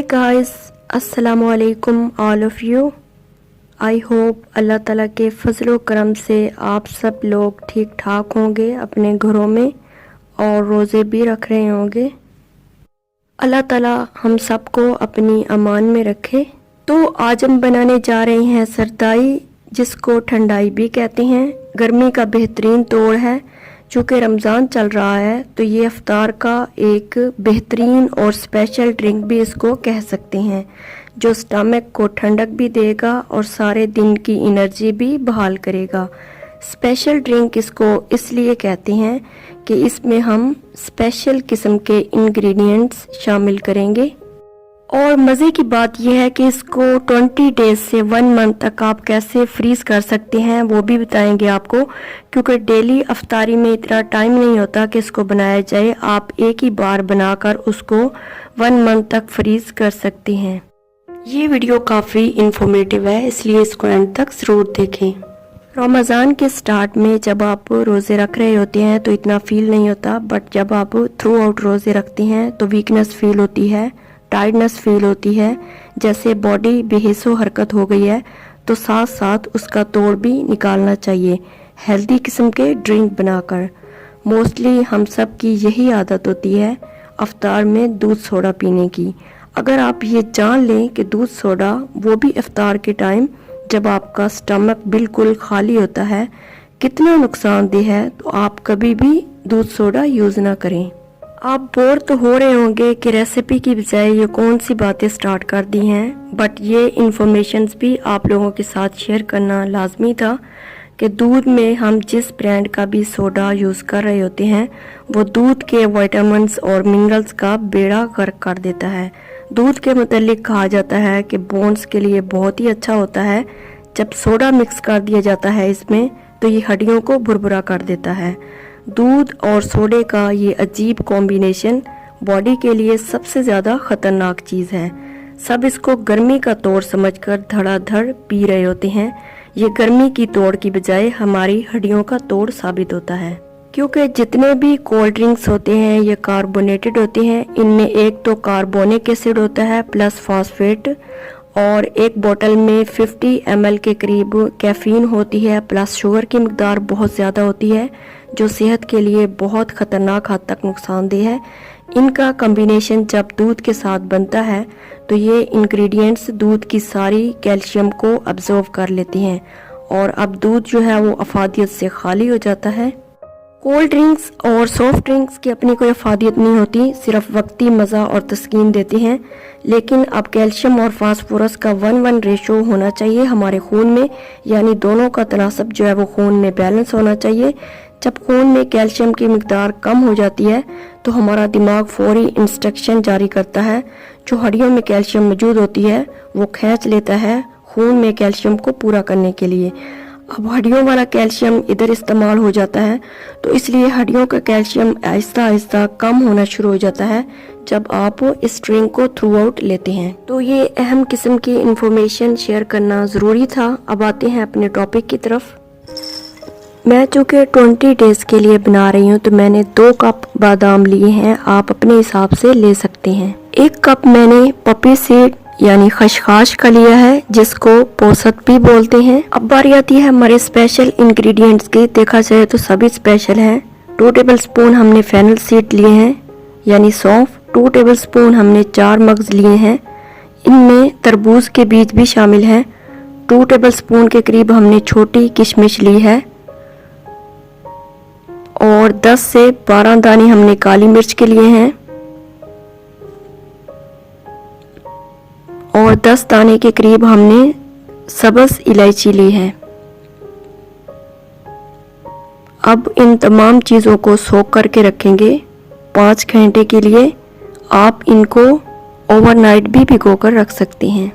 हाय guys, अस्सलाम वालेकुम all of you. I hope Allah ताला के फजल करम से आप सब लोग ठीक ठाक होंगे अपने घरों में और रोज़े भी रख रहे होंगे। अल्लाह ताला हम सबको अपनी अमान में रखे। तो आज हम बनाने जा रहे हैं सरदाई, जिसको ठंडाई भी कहते हैं। गर्मी का बेहतरीन तोड़ है। चूँकि रमज़ान चल रहा है तो ये इफ्तार का एक बेहतरीन और स्पेशल ड्रिंक भी इसको कह सकते हैं, जो स्टमक को ठंडक भी देगा और सारे दिन की एनर्जी भी बहाल करेगा। स्पेशल ड्रिंक इसको इसलिए कहते हैं कि इसमें हम स्पेशल किस्म के इंग्रेडिएंट्स शामिल करेंगे। और मज़े की बात यह है कि इसको 20 डेज से 1 मंथ तक आप कैसे फ्रीज़ कर सकते हैं वो भी बताएंगे आपको, क्योंकि डेली अफ्तारी में इतना टाइम नहीं होता कि इसको बनाया जाए। आप एक ही बार बनाकर उसको 1 मंथ तक फ्रीज़ कर सकते हैं। ये वीडियो काफ़ी इंफॉर्मेटिव है, इसलिए इसको एंड तक ज़रूर देखें। रमज़ान के स्टार्ट में जब आप रोज़े रख रहे होते हैं तो इतना फील नहीं होता, बट जब आप थ्रू आउट रोज़े रखते हैं तो वीकनेस फील होती है, टायर्डनेस फील होती है, जैसे बॉडी बेहिस्सो हरकत हो गई है। तो साथ साथ उसका तोड़ भी निकालना चाहिए हेल्दी किस्म के ड्रिंक बनाकर। मोस्टली हम सब की यही आदत होती है अफ्तार में दूध सोडा पीने की। अगर आप ये जान लें कि दूध सोडा, वो भी इफ्तार के टाइम जब आपका स्टमक बिल्कुल खाली होता है, कितना नुकसानदेह है, तो आप कभी भी दूध सोडा यूज़ ना करें। आप बोर तो हो रहे होंगे कि रेसिपी की बजाय ये कौन सी बातें स्टार्ट कर दी हैं, बट ये इन्फॉर्मेशंस भी आप लोगों के साथ शेयर करना लाजमी था कि दूध में हम जिस ब्रांड का भी सोडा यूज़ कर रहे होते हैं वो दूध के विटामिन्स और मिनरल्स का बेड़ा गर्क कर देता है। दूध के मुतालिक कहा जाता है कि बोन्स के लिए बहुत ही अच्छा होता है। जब सोडा मिक्स कर दिया जाता है इसमें तो ये हड्डियों को भुरभुरा कर देता है। दूध और सोडे का ये अजीब कॉम्बिनेशन बॉडी के लिए सबसे ज़्यादा ख़तरनाक चीज़ है। सब इसको गर्मी का तोड़ समझकर धड़ाधड़ पी रहे होते हैं। ये गर्मी की तोड़ की बजाय हमारी हड्डियों का तोड़ साबित होता है, क्योंकि जितने भी कोल्ड ड्रिंक्स होते हैं ये कार्बोनेटेड होते हैं। इनमें एक तो कार्बोनिक एसिड होता है प्लस फॉस्फेट, और एक बोतल में 50 ml के करीब कैफीन होती है, प्लस शुगर की मकदार बहुत ज़्यादा होती है, जो सेहत के लिए बहुत ख़तरनाक हद तक नुकसानदेह है। इनका कॉम्बिनेशन जब दूध के साथ बनता है तो ये इंग्रेडिएंट्स दूध की सारी कैल्शियम को अब्जॉर्व कर लेते हैं और अब दूध जो है वो अफादियत से खाली हो जाता है। कोल्ड ड्रिंक्स और सॉफ्ट ड्रिंक्स की अपनी कोई अफादियत नहीं होती, सिर्फ वक्ती मज़ा और तस्कीन देते हैं। लेकिन अब कैल्शियम और फास्फोरस का 1:1 रेशो होना चाहिए हमारे खून में, यानी दोनों का तनासब जो है वो खून में बैलेंस होना चाहिए। जब खून में कैल्शियम की मिकदार कम हो जाती है तो हमारा दिमाग फौरी इंस्ट्रक्शन जारी करता है, जो हड्डियों में कैल्शियम मौजूद होती है वो खींच लेता है खून में कैल्शियम को पूरा करने के लिए। अब हड्डियों वाला कैल्शियम इधर इस्तेमाल हो जाता है, तो इसलिए हड्डियों का कैल्शियम आहिस्ता आहिस्ता कम होना शुरू हो जाता है जब आप इस ड्रिंक को थ्रू आउट लेते हैं। तो ये अहम किस्म की इंफॉर्मेशन शेयर करना ज़रूरी था। अब आते हैं अपने टॉपिक की तरफ। मैं चूँकि 20 डेज़ के लिए बना रही हूँ तो मैंने 2 कप बादाम लिए हैं, आप अपने हिसाब से ले सकते हैं। 1 कप मैंने पपी सीड यानी खसखस का लिया है, जिसको पोसत भी बोलते हैं। अब बारी आती है हमारे स्पेशल इंग्रेडिएंट्स की। देखा जाए तो सभी स्पेशल हैं। 2 टेबल स्पून हमने फेनल सीड लिए हैं यानी सौंफ। 2 टेबल स्पून हमने 4 मग्ज़ लिए हैं, इनमें तरबूज के बीज भी शामिल हैं। 2 टेबल स्पून के करीब हमने छोटी किशमिश ली है और 10 से 12 दाने हमने काली मिर्च के लिए हैं और 10 दाने के करीब हमने सब्ज़ इलायची ली है। अब इन तमाम चीज़ों को सोक करके रखेंगे 5 घंटे के लिए। आप इनको ओवरनाइट भी भिगोकर रख सकते हैं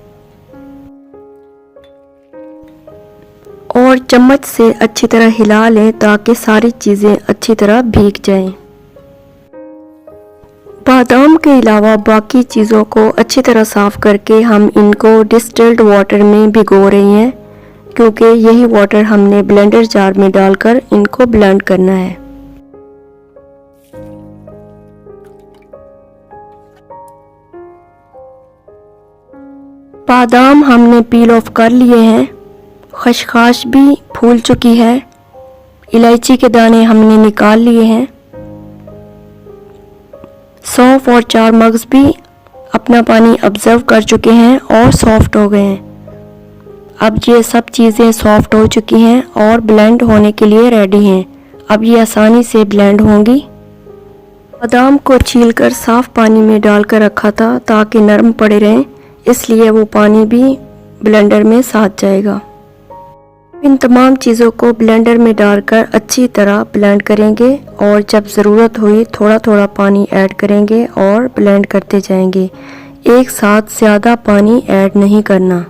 और चम्मच से अच्छी तरह हिला लें ताकि सारी चीज़ें अच्छी तरह भीग जाएं। बादाम के अलावा बाकी चीज़ों को अच्छी तरह साफ़ करके हम इनको डिस्टिल्ड वाटर में भिगो रहे हैं, क्योंकि यही वाटर हमने ब्लेंडर जार में डालकर इनको ब्लेंड करना है। बादाम हमने पील ऑफ कर लिए हैं, खसखस भी फूल चुकी है, इलायची के दाने हमने निकाल लिए हैं, सौंफ और 4 मगज भी अपना पानी ऑब्जर्व कर चुके हैं और सॉफ्ट हो गए हैं। अब ये सब चीज़ें सॉफ्ट हो चुकी हैं और ब्लेंड होने के लिए रेडी हैं। अब ये आसानी से ब्लेंड होंगी। बादाम को छीलकर साफ पानी में डालकर रखा था ताकि नरम पड़े रहें, इसलिए वो पानी भी ब्लेंडर में साथ जाएगा। इन तमाम चीज़ों को ब्लेंडर में डालकर अच्छी तरह ब्लेंड करेंगे और जब ज़रूरत हुई थोड़ा थोड़ा पानी ऐड करेंगे और ब्लेंड करते जाएंगे। एक साथ ज़्यादा पानी ऐड नहीं करना।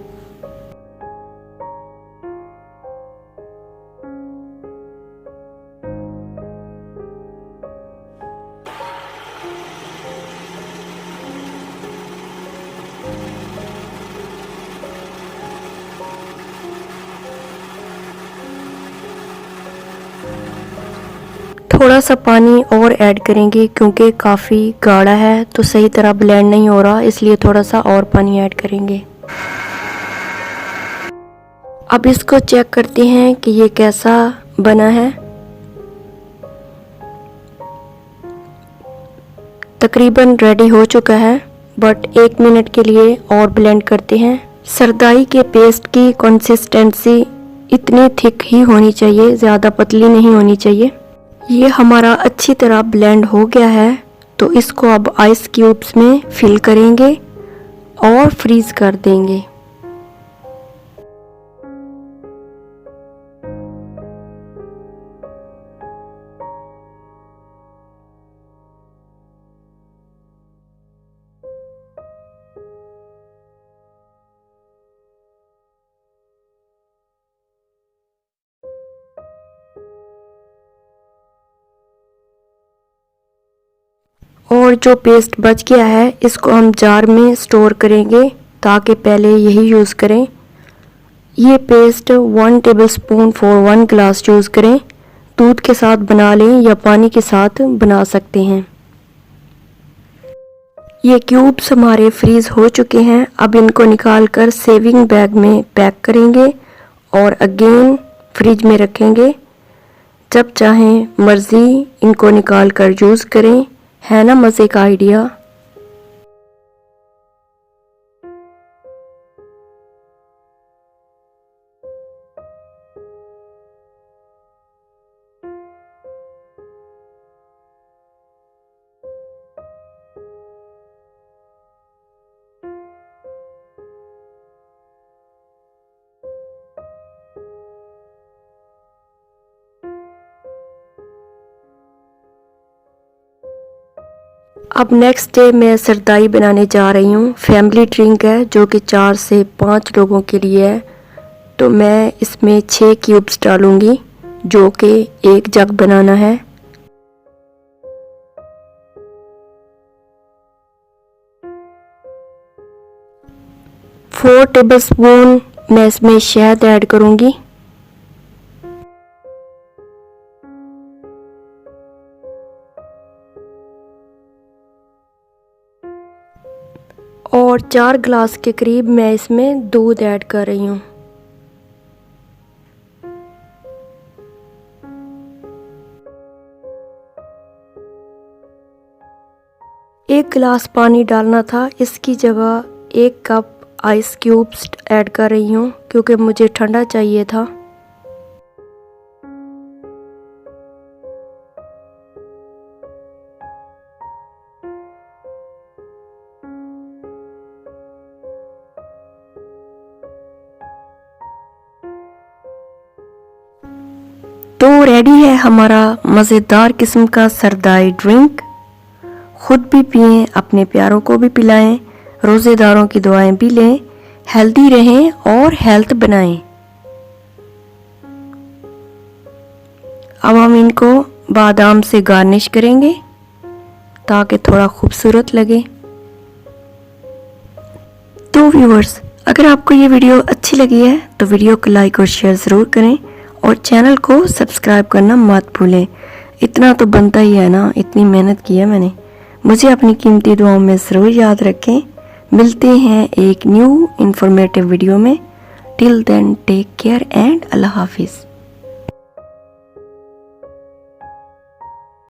थोड़ा सा पानी और ऐड करेंगे क्योंकि काफ़ी गाढ़ा है तो सही तरह ब्लेंड नहीं हो रहा, इसलिए थोड़ा सा और पानी ऐड करेंगे। अब इसको चेक करते हैं कि ये कैसा बना है। तकरीबन रेडी हो चुका है, बट 1 मिनट के लिए और ब्लेंड करते हैं। सरदाई के पेस्ट की कंसिस्टेंसी इतनी थिक ही होनी चाहिए, ज़्यादा पतली नहीं होनी चाहिए। ये हमारा अच्छी तरह ब्लेंड हो गया है, तो इसको अब आइस क्यूब्स में फिल करेंगे और फ्रीज कर देंगे। और जो पेस्ट बच गया है इसको हम जार में स्टोर करेंगे ताकि पहले यही यूज़ करें। ये paste 1 tablespoon for 1 glass use करें। दूध के साथ बना लें या पानी के साथ बना सकते हैं। ये क्यूब्स हमारे फ्रीज हो चुके हैं। अब इनको निकाल कर सेविंग बैग में पैक करेंगे और अगेन फ्रिज में रखेंगे। जब चाहें मर्ज़ी इनको निकाल कर यूज़ करें। है ना मज़े का आइडिया। अब नेक्स्ट डे मैं सरदाई बनाने जा रही हूँ। फैमिली ड्रिंक है जो कि 4 से 5 लोगों के लिए है, तो मैं इसमें 6 क्यूब्स डालूँगी जो कि 1 जग बनाना है। फोर टेबलस्पून मैं इसमें शहद ऐड करूँगी। और 4 ग्लास के करीब मैं इसमें दूध ऐड कर रही हूँ। एक गिलास पानी डालना था, इसकी जगह 1 कप आइस क्यूब्स ऐड कर रही हूँ क्योंकि मुझे ठंडा चाहिए था। तो रेडी है हमारा मज़ेदार किस्म का सरदाई ड्रिंक। खुद भी पिएं, अपने प्यारों को भी पिलाएं, रोज़ेदारों की दुआएं भी लें, हेल्दी रहें और हेल्थ बनाएं। अब हम इनको बादाम से गार्निश करेंगे ताकि थोड़ा खूबसूरत लगे। तो व्यूअर्स, अगर आपको ये वीडियो अच्छी लगी है तो वीडियो को लाइक और शेयर ज़रूर करें और चैनल को सब्सक्राइब करना मत भूलें। इतना तो बनता ही है ना, इतनी मेहनत की है मैंने। मुझे अपनी कीमती दुआओं में ज़रूर याद रखें। मिलते हैं एक न्यू इंफॉर्मेटिव वीडियो में। Till then take care and Allah हाफिज़।